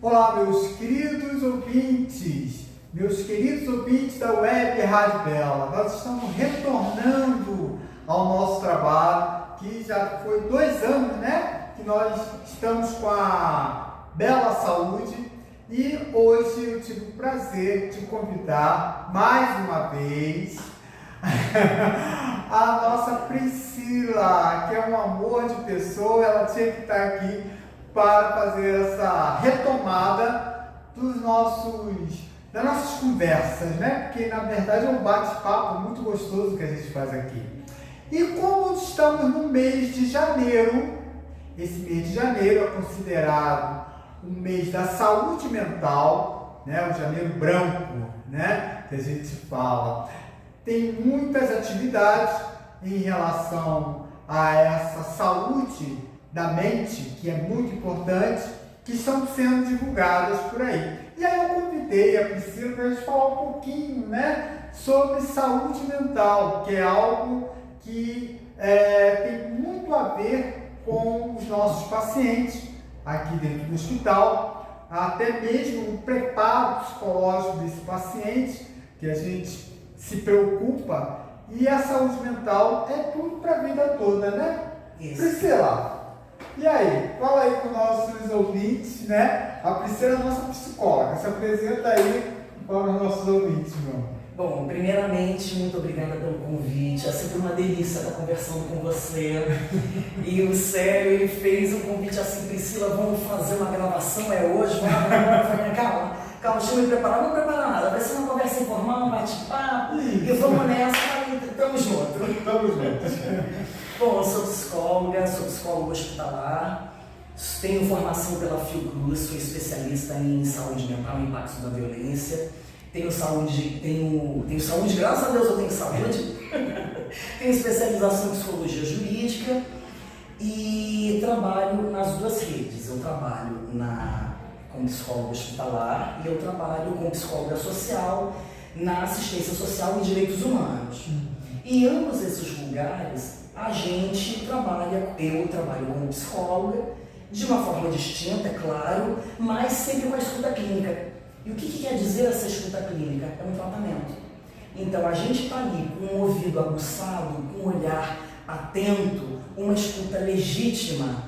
Olá, meus queridos ouvintes da Web Rádio Bela. Nós estamos retornando ao nosso trabalho, que já foi 2 anos, né? Que nós estamos com a Bela Saúde e hoje eu tive o prazer de convidar mais uma vez a nossa Priscila, que é um amor de pessoa. Ela tinha que estar aqui para fazer essa retomada das nossas conversas, né? Porque na verdade é um bate-papo muito gostoso que a gente faz aqui. E como estamos no mês de janeiro, esse mês de janeiro é considerado um mês da saúde mental, né? O janeiro branco, né? Que a gente fala. Tem muitas atividades em relação a essa saúde da mente, que é muito importante, que estão sendo divulgadas por aí. E aí eu convidei a Priscila para a gente falar um pouquinho, né, sobre saúde mental, que é algo que tem muito a ver com os nossos pacientes aqui dentro do hospital, até mesmo o preparo psicológico desse paciente, que a gente se preocupa, e a saúde mental é tudo para a vida toda, né? Isso. Priscila, e aí? Fala aí com os nossos ouvintes, né? A Priscila é a nossa psicóloga. Se apresenta aí para os nossos ouvintes, meu amor. Bom, primeiramente, muito obrigada pelo convite. É sempre uma delícia estar conversando com você. E o Célio, ele fez um convite assim: Priscila, vamos fazer uma gravação, é hoje? Vamos. Eu falei, calma, deixa eu me preparar. Não preparar nada, vai ser uma conversa informal, um bate-papo. E vamos nessa, e tamo junto. Tamo junto. Bom, eu sou psicóloga hospitalar, tenho formação pela Fiocruz, sou especialista em saúde mental e impactos da violência. Tenho saúde, graças a Deus eu tenho saúde. Tenho especialização em psicologia jurídica e trabalho nas 2 redes. Eu trabalho como psicóloga hospitalar e eu trabalho como psicóloga social na assistência social e direitos humanos. E em ambos esses lugares, eu trabalho como psicóloga, de uma forma distinta, é claro, mas sempre com a escuta clínica. E o que quer dizer essa escuta clínica? É um tratamento. Então a gente está ali com um ouvido aguçado, com um olhar atento, uma escuta legítima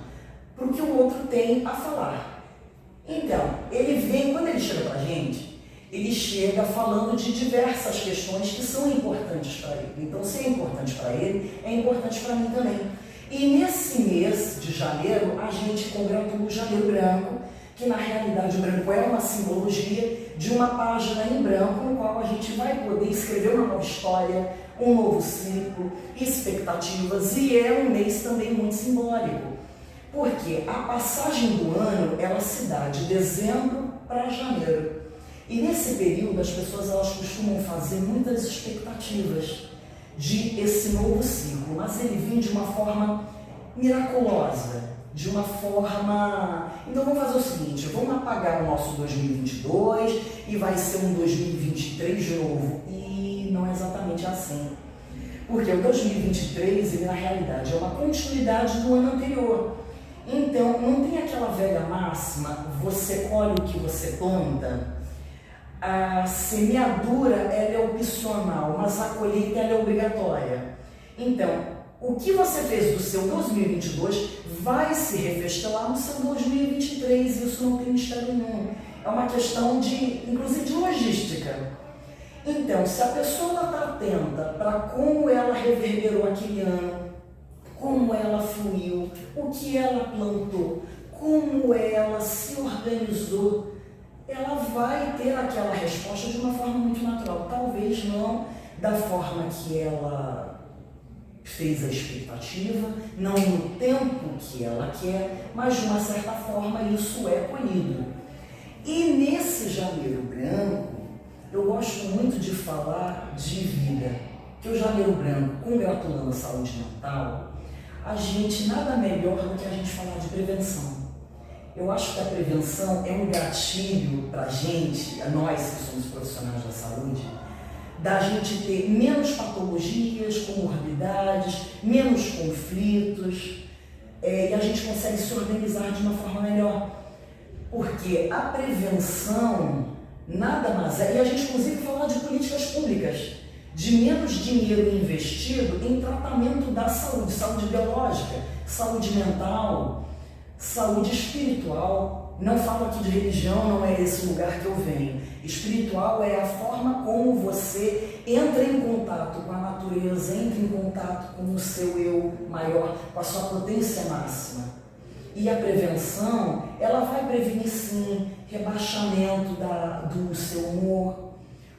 para o que o outro tem a falar. Então, quando ele chega para a gente, ele chega falando de diversas questões que são importantes para ele. Então, se é importante para ele, é importante para mim também. E nesse mês de janeiro, a gente congratula o Janeiro Branco, que na realidade o branco é uma simbologia de uma página em branco, no qual a gente vai poder escrever uma nova história, um novo ciclo, expectativas, e é um mês também muito simbólico. Porque a passagem do ano, ela se dá de dezembro para janeiro. E nesse período as pessoas elas costumam fazer muitas expectativas de esse novo ciclo, mas ele vem de uma forma miraculosa, de uma forma... Então vamos fazer o seguinte, vamos apagar o nosso 2022 e vai ser um 2023 de novo. E não é exatamente assim. Porque o 2023, ele na realidade é uma continuidade do ano anterior. Então não tem aquela velha máxima, você colhe o que você planta. A semeadura ela é opcional, mas a colheita ela é obrigatória. Então, o que você fez do seu 2022 vai se refestelar no seu 2023, isso não tem mistério nenhum. É uma questão inclusive de logística. Então, se a pessoa está atenta para como ela reverberou aquele ano, como ela fluiu, o que ela plantou, como ela se organizou, ela vai ter aquela resposta de uma forma muito natural. Talvez não da forma que ela fez a expectativa, não no tempo que ela quer, mas de uma certa forma isso é colhido. E nesse janeiro branco, eu gosto muito de falar de vida, que o janeiro branco, congratulando a saúde mental, a gente nada melhor do que a gente falar de prevenção. Eu acho que a prevenção é um gatilho para a gente, nós que somos profissionais da saúde, da gente ter menos patologias, comorbidades, menos conflitos, e a gente consegue se organizar de uma forma melhor. Porque a prevenção nada mais é, e a gente inclusive fala de políticas públicas, de menos dinheiro investido em tratamento da saúde, saúde biológica, saúde mental, saúde espiritual. Não falo aqui de religião, não é esse lugar que eu venho. Espiritual é a forma como você entra em contato com a natureza, entra em contato com o seu eu maior, com a sua potência máxima. E a prevenção, ela vai prevenir sim rebaixamento do seu humor,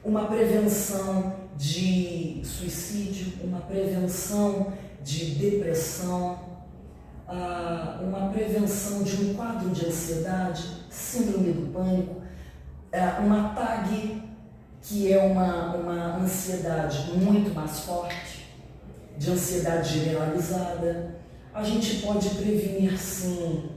uma prevenção de suicídio, uma prevenção de depressão, uma prevenção de um quadro de ansiedade, síndrome do pânico, uma TAG, que é uma ansiedade muito mais forte, de ansiedade generalizada. A gente pode prevenir sim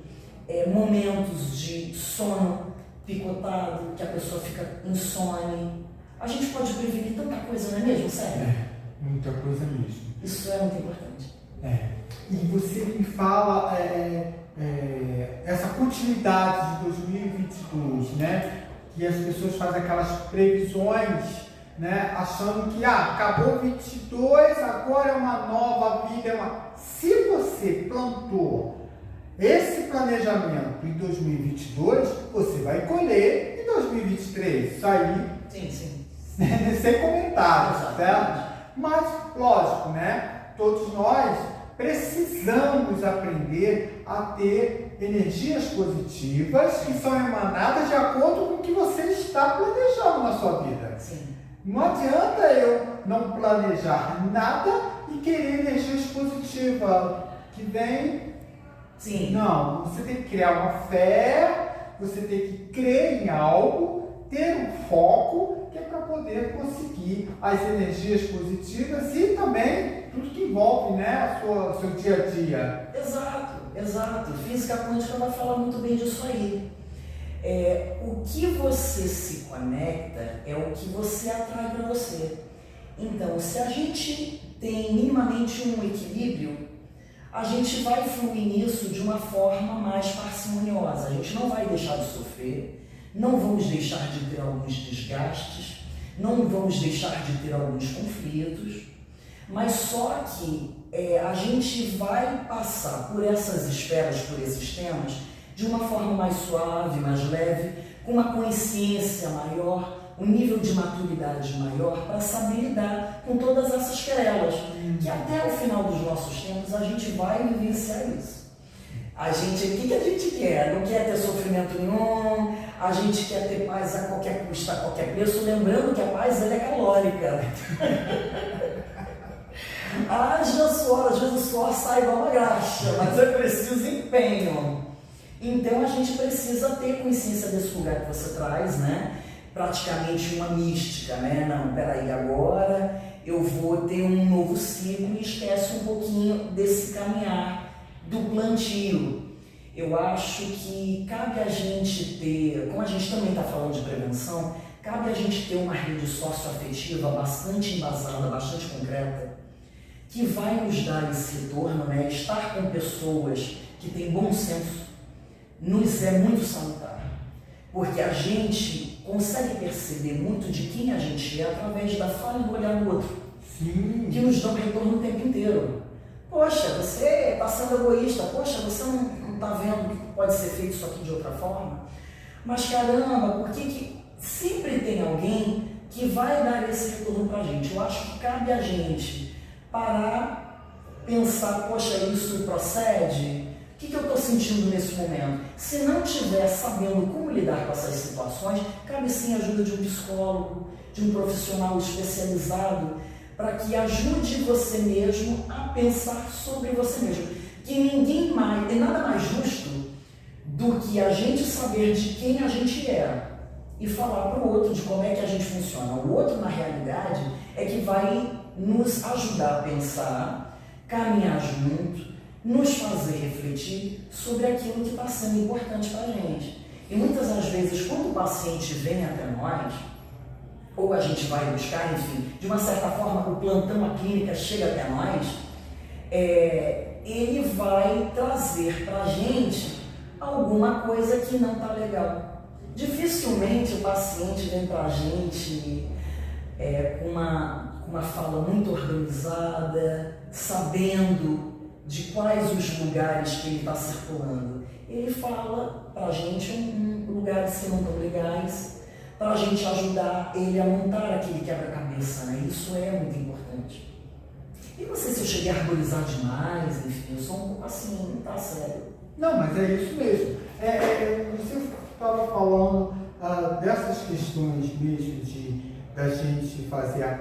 momentos de sono picotado, que a pessoa fica insone. A gente pode prevenir tanta coisa, não é mesmo, Sérgio? Muita coisa mesmo. Isso é muito importante. E você me fala essa continuidade de 2022, né? Que as pessoas fazem aquelas previsões, né? Achando que acabou 22, agora é uma nova vida. Se você plantou esse planejamento em 2022, você vai colher em 2023. Isso aí, sim. sem comentários, certo? Mas, lógico, né? Todos nós precisamos aprender a ter energias positivas que são emanadas de acordo com o que você está planejando na sua vida. Sim. Não adianta eu não planejar nada e querer energias positivas que vem. Sim. Não, você tem que criar uma fé, você tem que crer em algo, ter um foco, que é para poder conseguir as energias positivas e também tudo que envolve, né, o seu dia a dia. Exato. Física quântica vai falar muito bem disso aí. O que você se conecta é o que você atrai para você. Então, se a gente tem minimamente um equilíbrio, a gente vai fluir nisso de uma forma mais parcimoniosa. A gente não vai deixar de sofrer, não vamos deixar de ter alguns desgastes, não vamos deixar de ter alguns conflitos, mas só que a gente vai passar por essas esferas, por esses temas, de uma forma mais suave, mais leve, com uma consciência maior, um nível de maturidade maior para saber lidar com todas essas querelas, que até o final dos nossos tempos a gente vai vivenciar isso. O que a gente quer? Não quer ter sofrimento nenhum, a gente quer ter paz a qualquer custo, a qualquer preço, lembrando que a paz ela é calórica. Haja suor, às vezes o suor sai igual uma graxa, mas é preciso empenho. Então a gente precisa ter consciência desse lugar que você traz, né? Praticamente uma mística, né? Não, peraí, agora eu vou ter um novo ciclo e esquece um pouquinho desse caminhar do plantio. Eu acho que cabe a gente ter, como a gente também está falando de prevenção, cabe a gente ter uma rede socioafetiva bastante embasada, bastante concreta, que vai nos dar esse retorno, né? Estar com pessoas que têm bom senso nos é muito salutar, porque a gente consegue perceber muito de quem a gente é através da fala e do olhar do outro. Sim. Que nos dão retorno o tempo inteiro. Poxa, você está sendo egoísta, poxa, você não está vendo que pode ser feito isso aqui de outra forma? Mas caramba, por que sempre tem alguém que vai dar esse retorno para a gente? Eu acho que cabe a gente parar, pensar, poxa, isso procede? O que eu estou sentindo nesse momento? Se não estiver sabendo como lidar com essas situações, cabe sim a ajuda de um psicólogo, de um profissional especializado, para que ajude você mesmo a pensar sobre você mesmo. Que ninguém mais, é nada mais justo do que a gente saber de quem a gente é e falar para o outro de como é que a gente funciona. O outro, na realidade, é que vai nos ajudar a pensar, caminhar junto, nos fazer refletir sobre aquilo que está sendo importante para a gente. E muitas das vezes, quando o paciente vem até nós, ou a gente vai buscar, enfim, de uma certa forma, o plantão, a clínica chega até nós, ele vai trazer para a gente alguma coisa que não está legal. Dificilmente o paciente vem para a gente com uma fala muito organizada, sabendo de quais os lugares que ele está circulando. Ele fala para a gente lugares que não estão legais, para a gente ajudar ele a montar aquele quebra-cabeça, né? Isso é muito importante. E não sei se eu cheguei a arborizar demais, enfim, eu sou um pouco assim, tá sério. Não, mas é isso mesmo. Você estava falando dessas questões mesmo da gente fazer a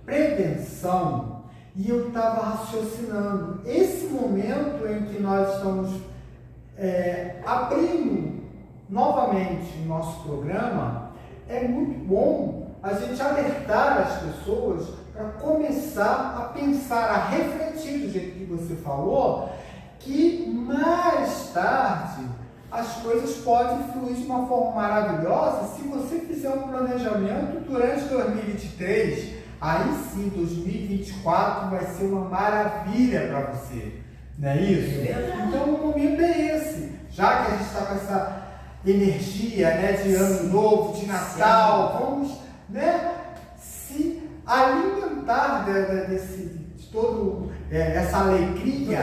prevenção, e eu estava raciocinando. Esse momento em que nós estamos abrindo novamente o nosso programa, é muito bom a gente alertar as pessoas para começar a pensar, a refletir do jeito que você falou, que mais tarde as coisas podem fluir de uma forma maravilhosa se você fizer um planejamento durante 2023. Aí sim, 2024 vai ser uma maravilha para você, não é isso? Então o momento é esse, já que a gente está com essa energia, né, de ano novo, de Natal, vamos, né, se alimentar de toda essa alegria,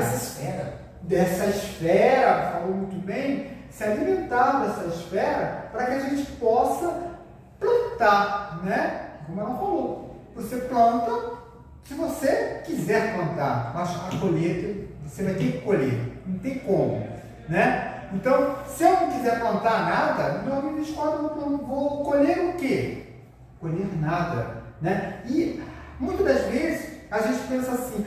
dessa esfera, falou muito bem, se alimentar dessa esfera para que a gente possa plantar, né? Como ela falou, você planta se você quiser plantar, mas a colheita você vai ter que colher, não tem como, né? Então, se eu não quiser plantar nada, em 2024 eu vou colher o quê? Colher nada, né? E muitas das vezes a gente pensa assim,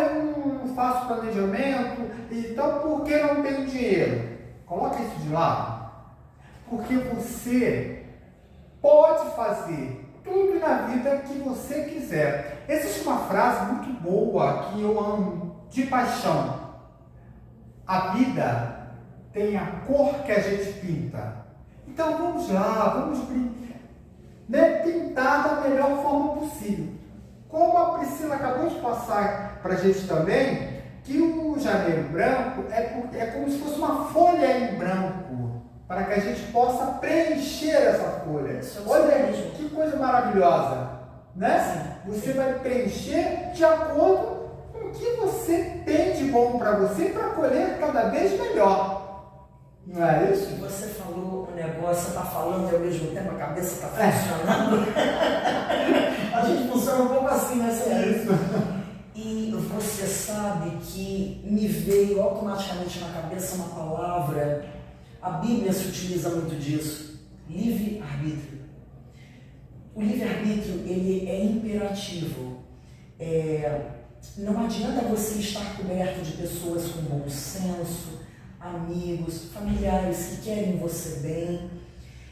eu não faço planejamento, então por que não tenho dinheiro? Coloca isso de lado, porque você pode fazer tudo na vida que você quiser. Existe uma frase muito boa que eu amo, de paixão. A vida tem a cor que a gente pinta. Então vamos lá, vamos pintar da melhor forma possível. Como a Priscila acabou de passar para a gente também, que o janeiro branco é como se fosse uma folha em branco, para que a gente possa preencher essa folha. Olha que coisa maravilhosa, né? Você vai preencher de acordo com o que você tem de bom para você, para colher cada vez melhor. Não é isso? Você falou um negócio, está falando e ao mesmo tempo a cabeça está funcionando. A gente funciona um pouco assim, né, Sérgio? E você sabe que me veio automaticamente na cabeça uma palavra, a Bíblia se utiliza muito disso, livre-arbítrio. O livre-arbítrio, ele é imperativo. Não adianta você estar coberto de pessoas com bom senso, amigos, familiares que querem você bem,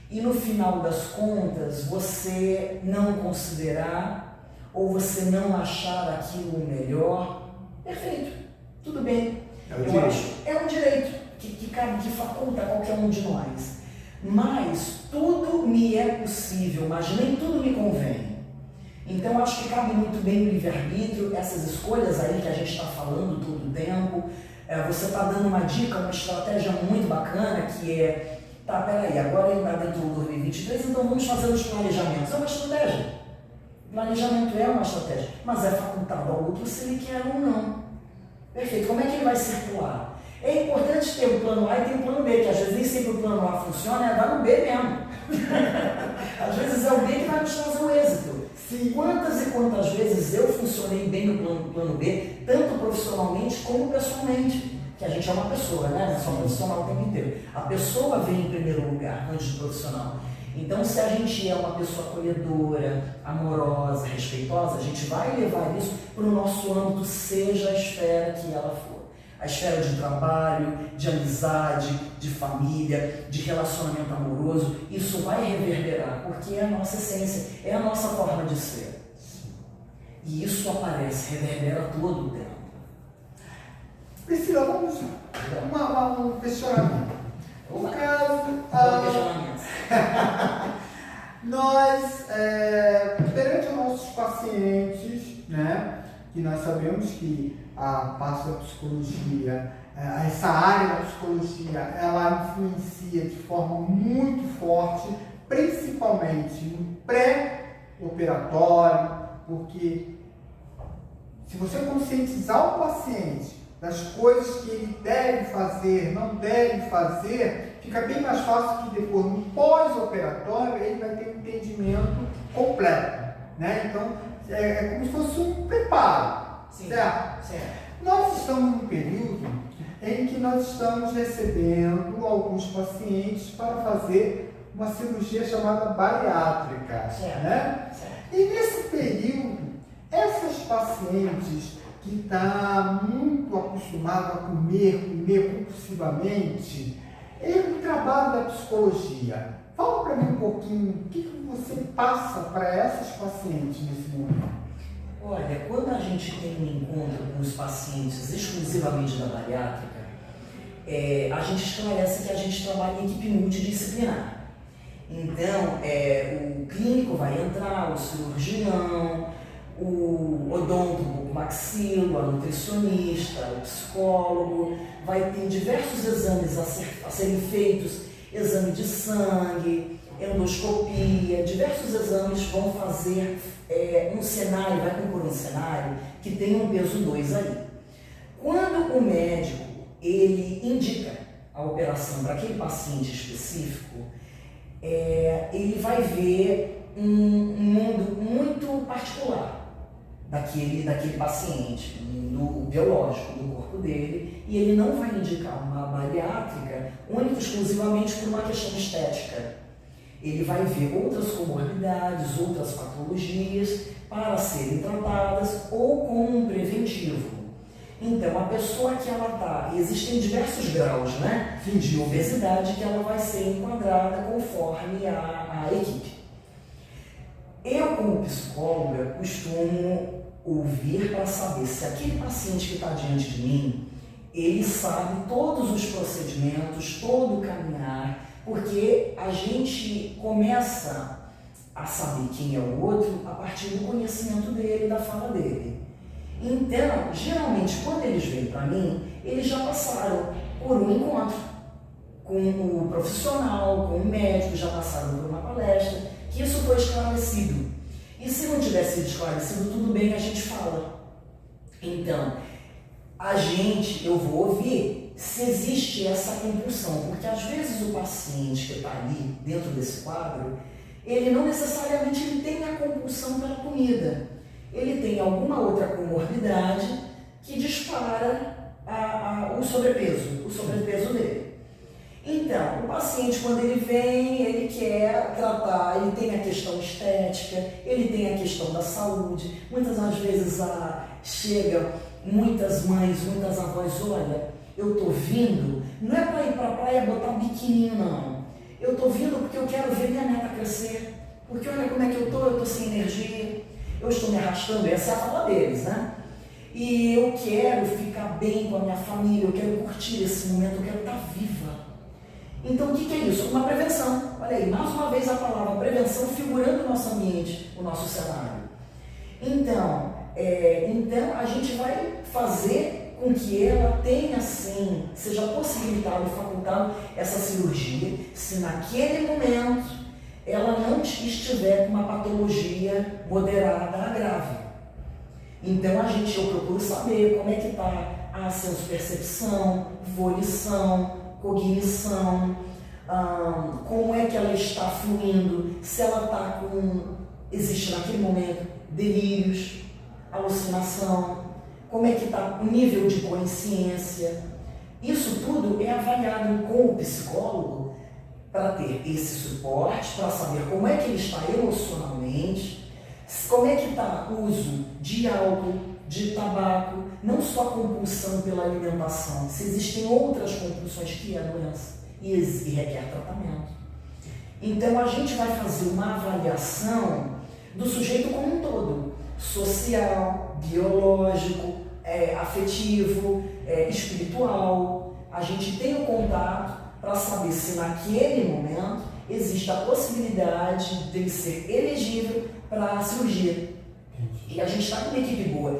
e no final das contas você não considerar ou você não achar aquilo o melhor. Perfeito, tudo bem. Eu acho é um direito que faculta qualquer um de nós. Mas tudo me é possível, mas nem tudo me convém. Então acho que cabe muito bem o livre-arbítrio, essas escolhas aí que a gente está falando todo o tempo. Você está dando uma dica, uma estratégia muito bacana, que é, peraí, agora ainda dentro do 2023, então vamos fazer os planejamentos. É uma estratégia. Planejamento é uma estratégia, mas é facultado ao outro se ele quer ou não. Perfeito. Como é que ele vai circular? É importante ter o plano A e ter o plano B, que às vezes nem sempre o plano A funciona, dar no B mesmo. Às vezes é o B que vai nos trazer o êxito. Quantas e quantas vezes eu funcionei bem no plano B, tanto profissionalmente como pessoalmente, que a gente é uma pessoa, né? Não é só profissional o tempo inteiro. A pessoa vem em primeiro lugar, antes do profissional. Então, se a gente é uma pessoa acolhedora, amorosa, respeitosa, a gente vai levar isso para o nosso âmbito, seja a esfera que ela for. A esfera de trabalho, de amizade, de família, de relacionamento amoroso, isso vai reverberar, porque é a nossa essência, é a nossa forma de ser. E isso aparece, reverbera todo o tempo. Priscila, vamos um questionamento. No caso, nós, perante os nossos pacientes, né, que nós sabemos que a parte da psicologia, essa área da psicologia, ela influencia de forma muito forte, principalmente no pré-operatório, porque se você conscientizar o paciente das coisas que ele deve fazer, não deve fazer, fica bem mais fácil que depois, no pós-operatório, ele vai ter um entendimento completo, né? Então, é como se fosse um preparo, Sim, certo? certo. Nós estamos num período em que nós estamos recebendo alguns pacientes para fazer uma cirurgia chamada bariátrica, Certo. né? Certo. E nesse período, essas pacientes que estão muito acostumadas a comer compulsivamente, o trabalho da psicologia. Fala para mim um pouquinho, o que você passa para essas pacientes nesse momento? Olha, quando a gente tem um encontro com os pacientes exclusivamente da bariátrica, a gente esclarece que a gente trabalha em equipe multidisciplinar. Então, o clínico vai entrar, o cirurgião, o odonto maxilo, a nutricionista, o psicólogo, vai ter diversos exames a serem feitos, exame de sangue, endoscopia, diversos exames vão fazer um cenário, vai compor um cenário que tem um peso 2 aí. Quando o médico ele indica a operação para aquele paciente específico, ele vai ver um mundo muito particular daquele paciente, no biológico do corpo dele, e ele não vai indicar uma bariátrica única e exclusivamente por uma questão estética. Ele vai ver outras comorbidades, outras patologias para serem tratadas ou como um preventivo. Então, a pessoa que ela está, existem diversos graus, né, de obesidade que ela vai ser enquadrada conforme a equipe. Eu, como psicóloga, costumo ouvir para saber se aquele paciente que está diante de mim, ele sabe todos os procedimentos, todo o caminhar, porque a gente começa a saber quem é o outro a partir do conhecimento dele, da fala dele. Então, geralmente, quando eles vêm para mim, eles já passaram por um encontro com o profissional, com o médico, já passaram por uma palestra, que isso foi esclarecido. E se não tivesse sido esclarecido, tudo bem, a gente fala. Então, eu vou ouvir se existe essa compulsão, porque às vezes o paciente que está ali, dentro desse quadro, ele não necessariamente ele tem a compulsão pela comida. Ele tem alguma outra comorbidade que dispara o sobrepeso dele. Então, o paciente, quando ele vem, ele quer tratar, ele tem a questão estética, ele tem a questão da saúde. Muitas das vezes chegam muitas mães, muitas avós, olha, eu tô vindo, não é para ir para a praia botar um biquininho, não. Eu tô vindo porque eu quero ver minha neta crescer, porque olha como é que eu tô sem energia, eu estou me arrastando, essa é a fala deles, né? E eu quero ficar bem com a minha família, eu quero curtir esse momento, eu quero estar viva. Então, o que é isso? Uma prevenção. Olha aí, mais uma vez a palavra prevenção figurando no nosso ambiente, o nosso cenário. Então, a gente vai fazer com que ela tenha, sim, seja possibilitado e facultado essa cirurgia, se naquele momento ela não estiver com uma patologia moderada a grave. Então, eu procuro saber como é que está a senso-percepção, volição, cognição, como é que ela está fluindo, se ela está existe naquele momento delírios, alucinação, como é que está o nível de consciência. Isso tudo é avaliado com o psicólogo para ter esse suporte, para saber como é que ele está emocionalmente, como é que está o uso de álcool, de tabaco, não só a compulsão pela alimentação, se existem outras compulsões que é a doença e requer tratamento. Então a gente vai fazer uma avaliação do sujeito como um todo, social, biológico, afetivo, espiritual. A gente tem o contato para saber se naquele momento existe a possibilidade de ele ser elegível para a cirurgia. E a gente está com uma equipe boa.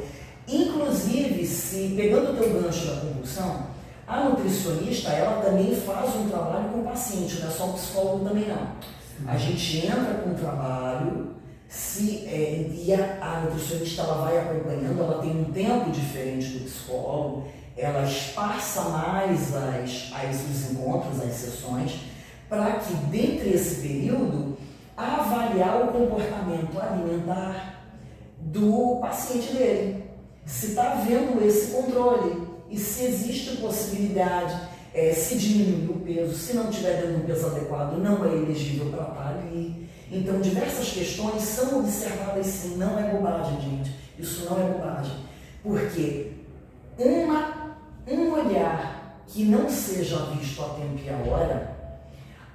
Inclusive, se pegando o teu gancho da compulsão, a nutricionista, ela também faz um trabalho com o paciente, não é só o psicólogo também não. A gente entra com o trabalho, e a nutricionista ela vai acompanhando, ela tem um tempo diferente do psicólogo, ela espaça mais os encontros, as sessões, para que dentro desse período avaliar o comportamento alimentar do paciente dele. Se está havendo esse controle e se existe possibilidade, se diminuir o peso, se não estiver dando um peso adequado, não é elegível para estar ali. Então, diversas questões são observadas sim, não é bobagem, gente. Isso não é bobagem. Porque um olhar que não seja visto a tempo e a hora,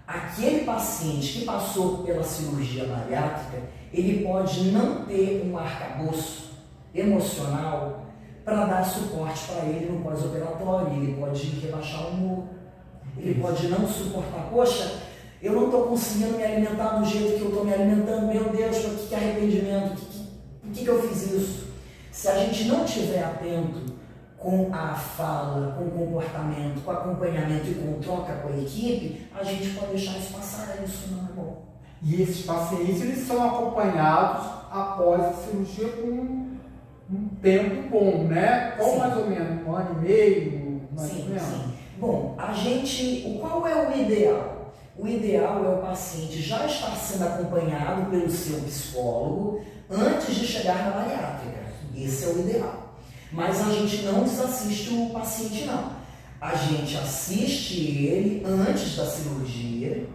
aquele paciente que passou pela cirurgia bariátrica, ele pode não ter um arcabouço emocional para dar suporte para ele no pós-operatório. Ele pode rebaixar o humor, ele pode não suportar. Poxa, eu não estou conseguindo me alimentar do jeito que eu estou me alimentando, meu Deus, por que arrependimento? Por que eu fiz isso? Se a gente não estiver atento com a fala, com o comportamento, com o acompanhamento e com troca com a equipe, a gente pode deixar isso passar, isso não é bom. E esses pacientes, eles são acompanhados após a cirurgia com um tempo bom, né? Qual mais ou menos? 1 ano e meio? Mais ou menos? Sim. Bom, qual é o ideal? O ideal é o paciente já estar sendo acompanhado pelo seu psicólogo antes de chegar na bariátrica. Esse é o ideal. Mas a gente não desassiste o paciente, não. A gente assiste ele antes da cirurgia,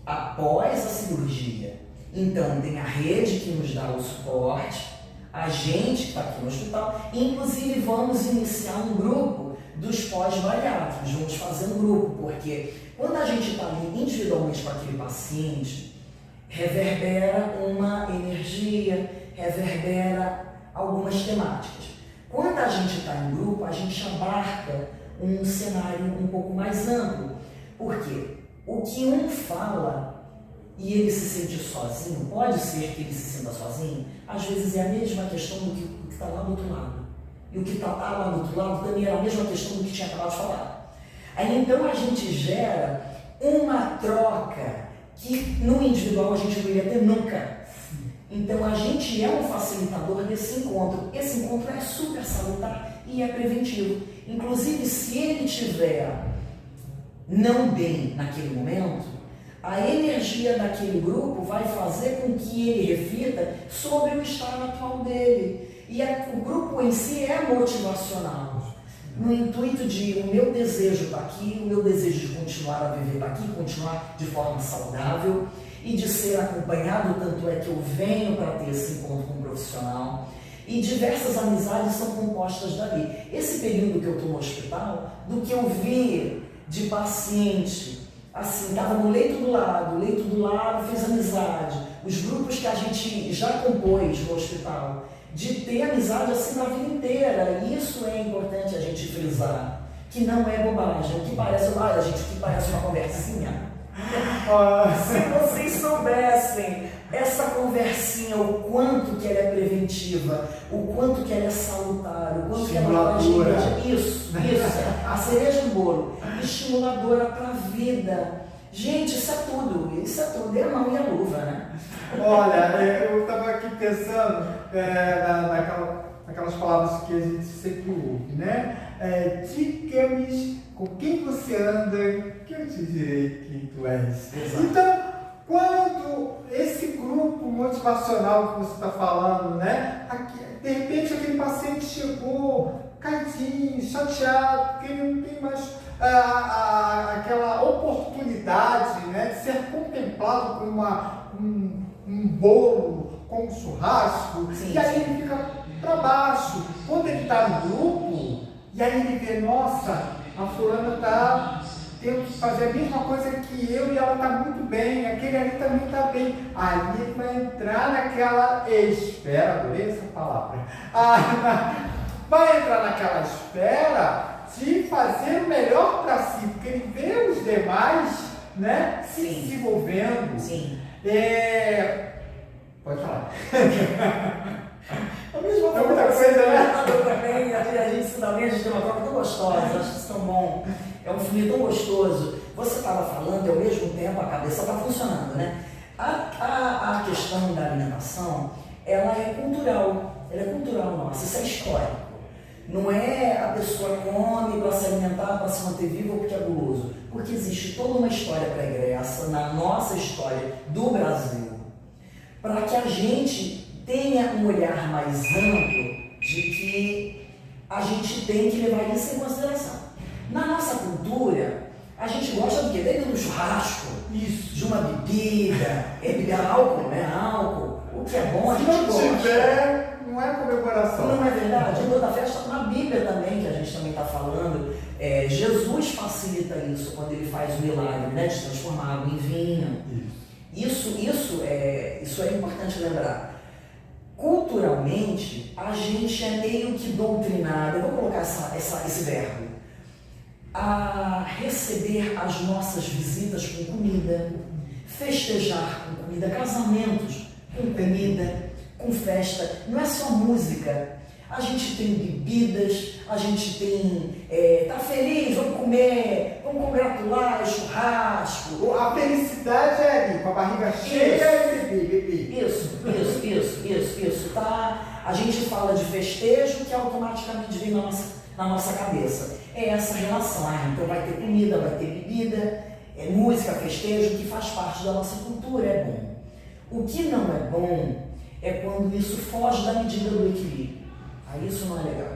após a cirurgia. Então, tem a rede que nos dá o suporte, a gente que está aqui no hospital, inclusive vamos iniciar um grupo dos pós-bariátricos, vamos fazer um grupo, porque quando a gente está ali individualmente com aquele paciente, reverbera uma energia, reverbera algumas temáticas. Quando a gente está em grupo, a gente abarca um cenário um pouco mais amplo. Por quê? O que um fala e ele se sente sozinho, pode ser que ele se sinta sozinho, às vezes é a mesma questão do que está lá do outro lado. E o que está lá do outro lado também era a mesma questão do que tinha acabado de falar. Aí então a gente gera uma troca que no individual a gente não iria ter nunca. Então a gente é um facilitador desse encontro. Esse encontro é super salutar e é preventivo. Inclusive, se ele estiver não bem naquele momento, a energia daquele grupo vai fazer com que ele reflita sobre o estado atual dele. E o grupo em si é motivacional. No intuito de o meu desejo está aqui, o meu desejo de continuar a viver está aqui, continuar de forma saudável e de ser acompanhado, tanto é que eu venho para ter esse encontro com um profissional. E diversas amizades são compostas dali. Esse período que eu estou no hospital, do que eu vi de paciente, assim, estava no leito do lado, fez amizade. Os grupos que a gente já compôs no hospital, de ter amizade assim na vida inteira. Isso é importante a gente frisar, que não é bobagem. O que parece, olha gente, o que parece uma conversinha. Se vocês soubessem essa conversinha, o quanto que ela é preventiva, o quanto que ela é salutar, o quanto que ela pode... Isso, a cereja do bolo, estimuladora para a vida. Gente, isso é tudo, é a mão e a luva, né? Olha, eu estava aqui pensando naquelas palavras que a gente sempre ouve, né? Diga-me com quem você anda, que eu te direi quem tu és. Exato. Então, quando esse grupo motivacional que você está falando, né? De repente aquele paciente chegou caidinho, chateado, porque ele não tem mais aquela oportunidade, né, de ser contemplado com um bolo, com um churrasco, e aí ele fica para baixo. Quando ele está no grupo, e aí ele vê, nossa, a fulana está tendo que fazer a mesma coisa que eu e ela está muito bem, aquele ali também está bem. Aí ele vai entrar naquela espera, adorei essa palavra, vai entrar naquela espera de fazer o melhor para si, porque ele vê os demais, né, se desenvolvendo. Sim. Pode falar. A mesma muita coisa, né? Também, gostosa, acho isso tão bom. É um filme tão gostoso. Você estava falando e ao mesmo tempo a cabeça está funcionando, né? A questão da alimentação, ela é cultural nossa, isso é histórico. Não é a pessoa come para se alimentar, para se manter viva ou porque é guloso. Porque existe toda uma história pregressa na nossa história do Brasil, para que a gente tenha um olhar mais amplo de que a gente tem que levar isso em consideração. Na nossa cultura, a gente gosta do quê? Desde um churrasco, Isso. de uma bebida, beber álcool, né? Álcool. O que é bom, a Se gente não gosta. tiver, não é comemoração. Não é verdade? Em toda festa, na Bíblia também, que a gente também está falando, Jesus facilita isso quando ele faz o milagre, né? De transformar água em vinho. Isso é importante lembrar. Culturalmente, a gente é meio que doutrinado, eu vou colocar esse verbo, a receber as nossas visitas com comida, festejar com comida, casamentos com comida, com festa. Não é só música, a gente tem bebidas, a gente tem, tá feliz, vamos comer, vamos congratular, é churrasco. A felicidade é ali, com a barriga cheia e beber. Isso, tá? A gente fala de festejo que automaticamente vem na nossa cabeça. É essa relação, então vai ter comida, vai ter bebida, música, festejo, que faz parte da nossa cultura, é bom. O que não é bom é quando isso foge da medida do equilíbrio. Aí isso não é legal.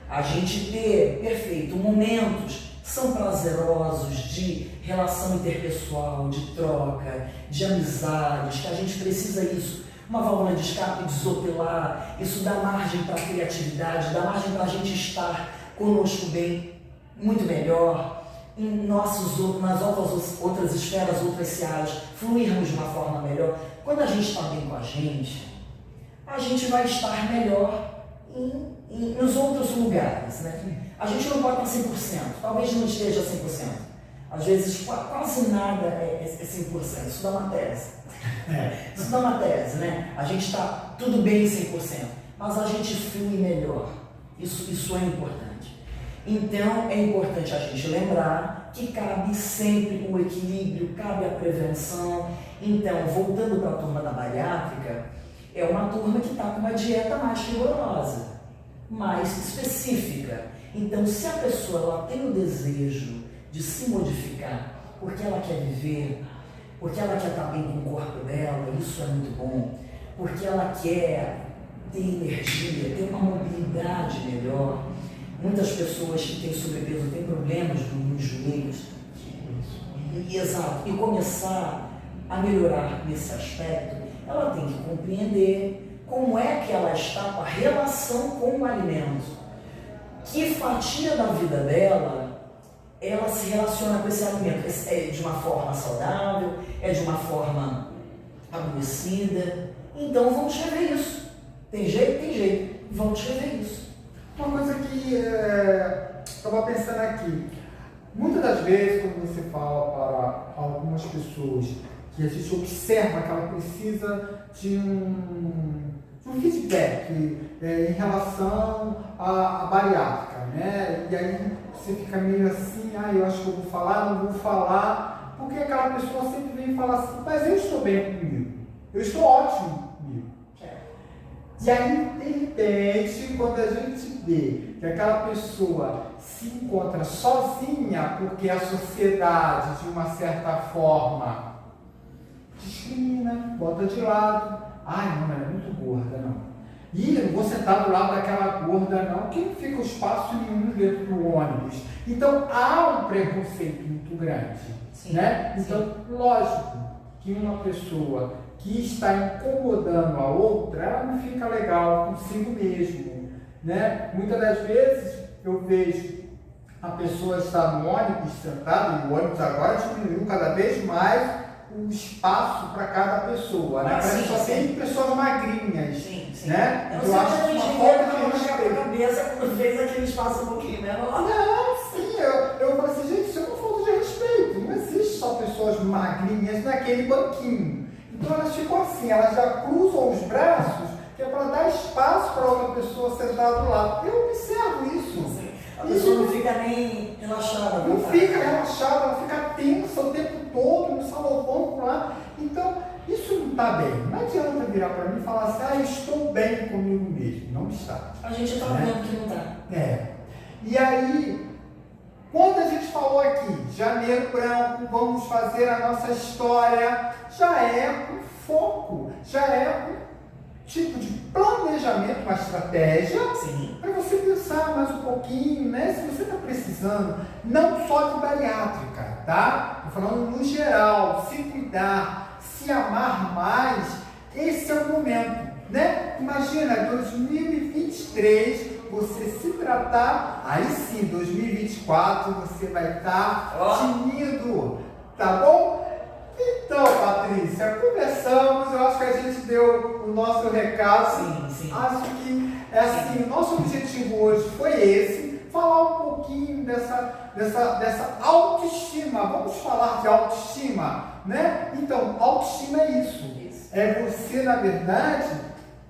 A gente ter, perfeito, momentos são prazerosos de relação interpessoal, de troca, de amizades, que a gente precisa isso. Uma válvula de escape, desopilar, isso dá margem para a criatividade, dá margem para a gente estar conosco bem, muito melhor, nas outras esferas, outras searas, fluirmos de uma forma melhor. Quando a gente está bem com a gente vai estar melhor nos outros lugares, né? A gente não pode estar 100%, talvez não esteja 100%. Às vezes quase nada é 100%, isso dá uma tese. Isso dá uma tese, né? A gente está tudo bem 100%, mas a gente flui melhor. Isso é importante. Então é importante a gente lembrar que cabe sempre o equilíbrio, cabe a prevenção. Então, voltando para a turma da bariátrica, é uma turma que está com uma dieta mais rigorosa, mais específica. Então, se a pessoa ela tem o desejo de se modificar, porque ela quer viver, porque ela quer estar bem com o corpo dela, isso é muito bom, porque ela quer ter energia, ter uma mobilidade melhor. Muitas pessoas que têm sobrepeso têm problemas nos joelhos. Exato. E começar a melhorar nesse aspecto, ela tem que compreender como é que ela está com a relação com o alimento. Que fatia da vida dela ela se relaciona com esse alimento? É de uma forma saudável? É de uma forma adoecida? Então vamos rever isso. Tem jeito? Tem jeito. Vamos rever isso. Uma coisa que estava pensando aqui, muitas das vezes quando você fala para algumas pessoas que a gente observa que ela precisa de um feedback em relação à bariátrica, né? E aí você fica meio assim, eu acho que eu vou falar, não vou falar, porque aquela pessoa sempre vem falar assim, mas eu estou bem comigo, eu estou ótimo comigo. E aí, de repente, quando a gente vê que aquela pessoa se encontra sozinha, porque a sociedade, de uma certa forma, discrimina, bota de lado. Não, ela é muito gorda, não. E eu não vou sentar do lado daquela gorda, não, que não fica espaço nenhum dentro do ônibus. Então, há um preconceito muito grande. Sim, né? Então, sim. Lógico que uma pessoa que está incomodando a outra, ela não fica legal consigo mesmo, né? Muitas das vezes eu vejo a pessoa estar no ônibus sentada, e o ônibus agora diminuiu cada vez mais o espaço para cada pessoa, né? Parece que só tem pessoas magrinhas, sim. né? Eu acho que uma falta de respeito. cabeça quando fez aquele espaço um pouquinho menor. Não, sim, eu falei assim, gente, isso é uma falta de respeito. Não existe só pessoas magrinhas naquele banquinho. Então elas ficam assim, elas já cruzam os braços, que é para dar espaço para outra pessoa sentar do lado. Eu observo isso. A pessoa não fica nem relaxada. Não fica relaxada, ela fica tensa o tempo todo, no salão lá. Então, isso não está bem. Não adianta virar para mim e falar assim, ah, eu estou bem comigo mesmo. Não está. A gente está vendo que não está. E aí, quando a gente falou aqui, Janeiro Branco, vamos fazer a nossa história, já é um foco, já é um tipo de planejamento, uma estratégia, para você pensar mais um pouquinho, né? Se você está precisando, não só de bariátrica, tá? Estou falando no geral, se cuidar, se amar mais, esse é o momento, né? Imagina, 2023, você se tratar, aí sim, 2024, você vai estar tinindo, tá bom? Então, Patrícia, conversamos, eu acho que a gente deu o nosso recado. Sim. Acho que assim, o nosso objetivo hoje foi esse, falar um pouquinho dessa autoestima. Vamos falar de autoestima, né? Então, autoestima é isso. É você, na verdade,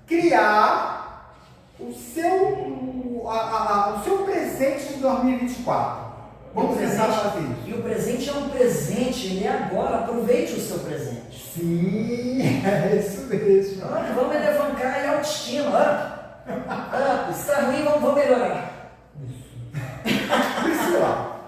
criar o seu presente de 2024. Vamos tentar fazer isso. E o presente é um presente, ele é agora, aproveite o seu presente. Sim, é isso mesmo. Vamos elevancar a autoestima. Está ruim, vamos melhorar. Priscila,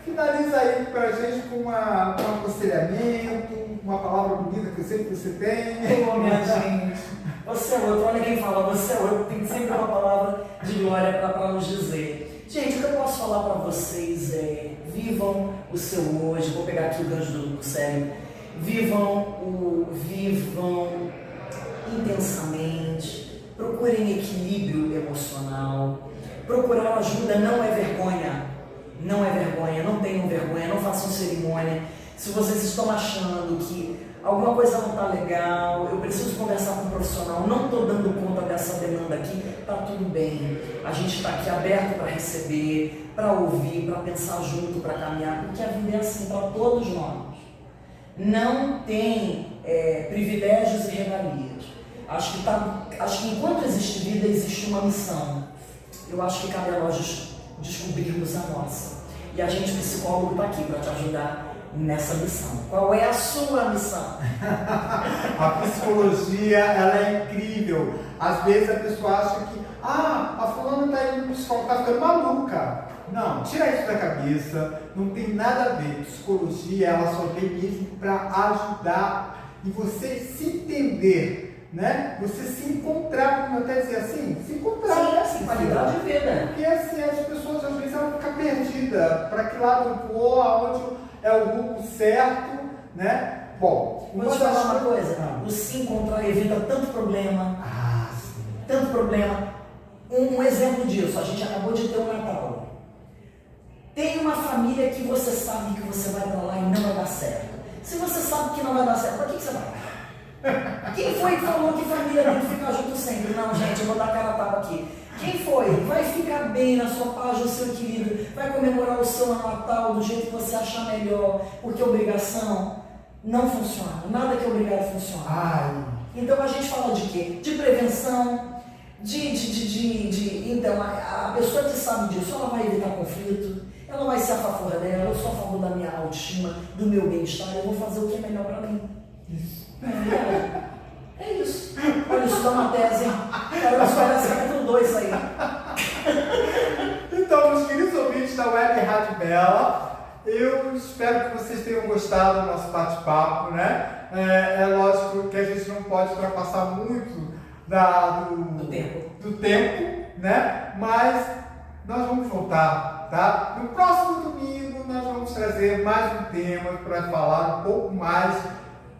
finaliza aí pra gente com um aconselhamento, uma palavra bonita que eu sei que você tem. Ô, minha gente, você é outro, olha quem fala, você é outro, tem sempre uma palavra de glória para nos dizer. Gente, o que eu posso falar para vocês é, vivam o seu hoje, vou pegar aqui o gancho do cérebro, vivam intensamente, procurem equilíbrio emocional, procurar ajuda não é vergonha, não tenham vergonha, não façam cerimônia. Se vocês estão achando que alguma coisa não está legal, eu preciso conversar com um profissional, não estou dando conta dessa demanda aqui, está tudo bem. A gente está aqui aberto para receber, para ouvir, para pensar junto, para caminhar, porque a vida é assim para todos nós. Não tem privilégios e regalias. Acho que enquanto existe vida, existe uma missão. Eu acho que cabe a nós descobrirmos a nossa. E a gente, psicólogo, está aqui para te ajudar nessa missão. Qual é a sua missão? A psicologia, ela é incrível. Às vezes a pessoa acha que a fulana está indo no psicólogo, está ficando maluca. Não, tira isso da cabeça, não tem nada a ver. Psicologia, ela só vem mesmo para ajudar e você se entender, né? Você se encontrar, como eu até dizia assim, se encontrar. Sim, qualidade de vida. Porque assim, as pessoas às vezes ficam perdidas, para que lado eu vou, aonde é o rumo certo, né? Bom, vou te falar uma coisa, o se encontrar evita tanto problema, sim. tanto problema. Um exemplo disso, a gente acabou de ter um Natal. Tem uma família que você sabe que você vai para lá e não vai dar certo. Se você sabe que não vai dar certo, para que você vai? Quem foi que falou que família tem que ficar junto sempre? Não, gente, eu vou dar cara a tapa aqui. Quem foi? Vai ficar bem na sua paz, no seu equilíbrio, vai comemorar o seu Natal do jeito que você achar melhor, porque obrigação não funciona. Nada que é obrigado funciona. Então a gente fala de quê? De prevenção, então a pessoa que sabe disso, ela vai evitar conflito, ela vai ser a favor dela, eu sou a favor da minha autoestima, do meu bem-estar, eu vou fazer o que é melhor para mim. Isso. É isso. Olha, isso dá uma tese, hein? Cara, isso parece capítulo 2 aí. Então, meus queridos ouvintes da Web Rádio Bela, eu espero que vocês tenham gostado do nosso bate-papo, né? É lógico que a gente não pode ultrapassar muito do tempo, né? Mas nós vamos voltar, tá? No próximo domingo nós vamos trazer mais um tema para falar um pouco mais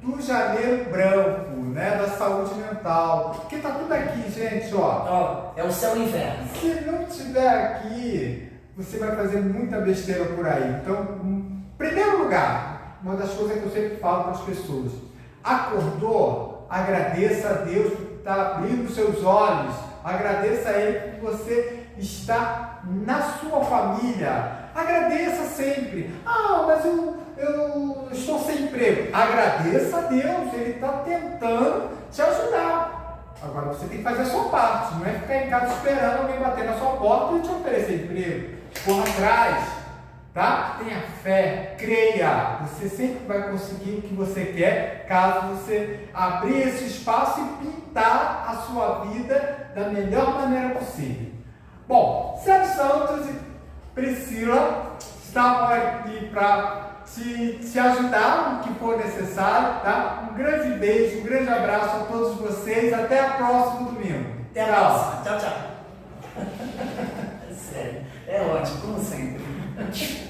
do Janeiro Branco, né? Da saúde mental. Porque tá tudo aqui, gente, ó. É o céu e o inferno. Se não tiver aqui, você vai fazer muita besteira por aí. Então, em primeiro lugar, uma das coisas que eu sempre falo para as pessoas: acordou, agradeça a Deus por estar abrindo seus olhos, agradeça a Ele por você estar na sua família. Agradeça sempre. Mas eu estou sem emprego. Agradeça a Deus, Ele está tentando te ajudar. Agora você tem que fazer a sua parte, não é ficar em casa esperando alguém bater na sua porta e te oferecer emprego. corra atrás, tá? Tenha fé, creia. Você sempre vai conseguir o que você quer, caso você abrir esse espaço e pintar a sua vida da melhor maneira possível. Bom, Sérgio Santos e Priscila estavam aqui para te ajudar no que for necessário, tá? Um grande beijo, um grande abraço a todos vocês. Até a próxima domingo. Até a próxima. Tchau, tchau. Sério. É ótimo, como sempre.